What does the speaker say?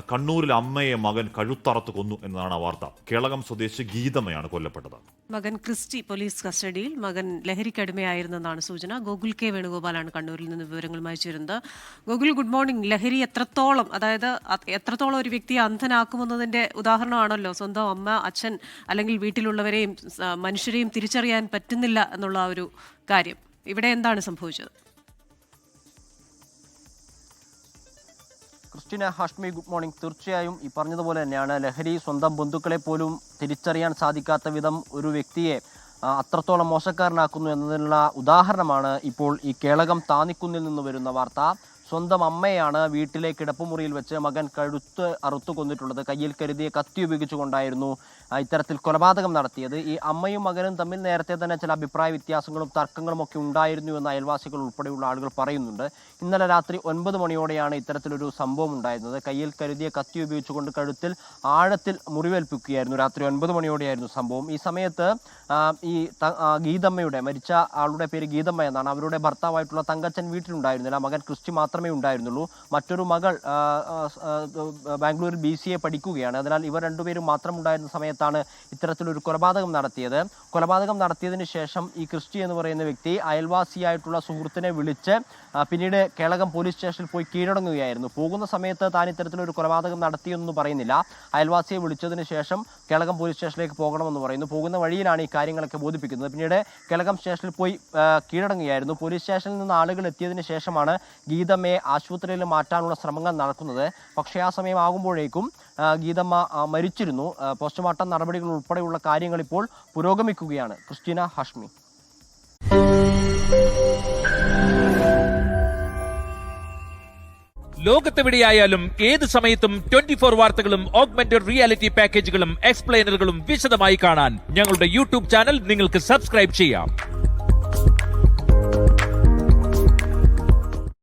കണ്ണൂരിൽ അമ്മയെ മകൻ കഴുത്തറത്ത് കൊന്നു എന്നതാണ് വാർത്ത. കേളകം സ്വദേശി ഗീതമ്മയാണ് കൊല്ലപ്പെട്ടത്. മകൻ ക്രിസ്റ്റി പോലീസ് കസ്റ്റഡിയിൽ. മകൻ ലഹരിക്കടിമയായിരുന്നെന്നാണ് സൂചന. ഗോകുൽ കെ വേണുഗോപാലാണ് കണ്ണൂരിൽ നിന്ന് വിവരങ്ങളുമായി ചേരുന്നത്. Gokul, good morning. ലഹരി എത്രത്തോളം ഒരു വ്യക്തിയെ അന്ധനാക്കുമെന്നതിന്റെ ഉദാഹരണമാണല്ലോ സ്വന്തം അമ്മ, അച്ഛൻ അല്ലെങ്കിൽ വീട്ടിലുള്ളവരെയും മനുഷ്യരെയും തിരിച്ചറിയാൻ പറ്റുന്നില്ല എന്നുള്ള ഒരു കാര്യം. ഇവിടെ എന്താണ് സംഭവിച്ചത്? Christina, Hashmi, good morning. തീർച്ചയായും ഈ പറഞ്ഞതുപോലെ തന്നെയാണ്. ലഹരി സ്വന്തം ബന്ധുക്കളെ പോലും തിരിച്ചറിയാൻ സാധിക്കാത്ത വിധം ഒരു വ്യക്തിയെ അത്രത്തോളം മോശക്കാരനാക്കുന്നു എന്നതിനുള്ള ഉദാഹരണമാണ് ഇപ്പോൾ ഈ കേളകം താന്നിക്കുന്നിൽ നിന്ന് വരുന്ന വാർത്ത. സ്വന്തം അമ്മയാണ് വീട്ടിലെ കിടപ്പുമുറിയിൽ വെച്ച് മകൻ കഴുത്ത് അറുത്തു കൊന്നിട്ടുള്ളത്. കയ്യിൽ കരുതിയ കത്തി ഉപയോഗിച്ചുകൊണ്ടായിരുന്നു ഇത്തരത്തിൽ കൊലപാതകം നടത്തിയത്. ഈ അമ്മയും മകനും തമ്മിൽ നേരത്തെ തന്നെ ചില അഭിപ്രായ വ്യത്യാസങ്ങളും തർക്കങ്ങളും ഒക്കെ ഉണ്ടായിരുന്നു എന്ന് അയൽവാസികൾ ഉൾപ്പെടെയുള്ള ആളുകൾ പറയുന്നുണ്ട്. ഇന്നലെ രാത്രി 9 മണിയോടെയാണ് ഇത്തരത്തിലൊരു സംഭവം ഉണ്ടായിരുന്നത്. കയ്യിൽ കരുതിയ കത്തി ഉപയോഗിച്ചുകൊണ്ട് കഴുത്തിൽ ആഴത്തിൽ മുറിവേൽപ്പിക്കുകയായിരുന്നു. രാത്രി 9 മണിയോടെയായിരുന്നു സംഭവം. ഈ സമയത്ത് ഈ ഗീതമ്മയുടെ, മരിച്ച ആളുടെ പേര് ഗീതമ്മ എന്നാണ്, അവരുടെ ഭർത്താവായിട്ടുള്ള തങ്കച്ചൻ വീട്ടിലുണ്ടായിരുന്നില്ല. മകൻ ക്രിസ്റ്റി മാത്രമേ ഉണ്ടായിരുന്നുള്ളൂ. മറ്റൊരു മകൾ ബാംഗ്ലൂരിൽ BCA പഠിക്കുകയാണ്. അതിനാൽ ഇവർ രണ്ടുപേരും മാത്രം ഉണ്ടായിരുന്ന സമയത്താണ് ഇത്തരത്തിലൊരു കൊലപാതകം നടത്തിയത്. കൊലപാതകം നടത്തിയതിന് ശേഷം ഈ ക്രിസ്റ്റി എന്ന് പറയുന്ന വ്യക്തി അയൽവാസിയായിട്ടുള്ള സുഹൃത്തിനെ വിളിച്ച് പിന്നീട് കേളകം പോലീസ് സ്റ്റേഷനിൽ പോയി കീഴടങ്ങുകയായിരുന്നു. പോകുന്ന സമയത്ത് താൻ ഇത്തരത്തിലൊരു കൊലപാതകം നടത്തിയെന്നൊന്നും പറയുന്നില്ല. അയൽവാസിയെ വിളിച്ചതിന് ശേഷം കേളകം പോലീസ് സ്റ്റേഷനിലേക്ക് പോകണമെന്ന് പറയുന്നു. പോകുന്ന വഴിയിലാണ് ഈ കാര്യങ്ങളൊക്കെ ബോധിപ്പിക്കുന്നത്. പിന്നീട് കേളകം സ്റ്റേഷനിൽ പോയി കീഴടങ്ങുകയായിരുന്നു. പോലീസ് സ്റ്റേഷനിൽ നിന്ന് ആളുകൾ എത്തിയതിന് ശേഷമാണ് ഗീതമ്മയെ ആശുപത്രിയിൽ മാറ്റാനുള്ള ശ്രമങ്ങൾ നടക്കുന്നത്. പക്ഷേ ആ സമയമാകുമ്പോഴേക്കും ഗീതമ്മ മരിച്ചിരുന്നു. പോസ്റ്റ്മോർട്ടം നടപടികൾ ഉൾപ്പെടെയുള്ള കാര്യങ്ങൾ ഇപ്പോൾ പുരോഗമിക്കുകയാണ്. ക്രിസ്റ്റീന, ഹാഷ്മി. ലോകത്തെവിടെയായാലും ഏത് സമയത്തും 24 വാർത്തകളും ഓഗ്മെന്റഡ് റിയാലിറ്റി പാക്കേജുകളും എക്സ്പ്ലെയിനറുകളും വിശദമായി കാണാൻ ഞങ്ങളുടെ YouTube ചാനൽ നിങ്ങൾക്ക് സബ്സ്ക്രൈബ് ചെയ്യാം.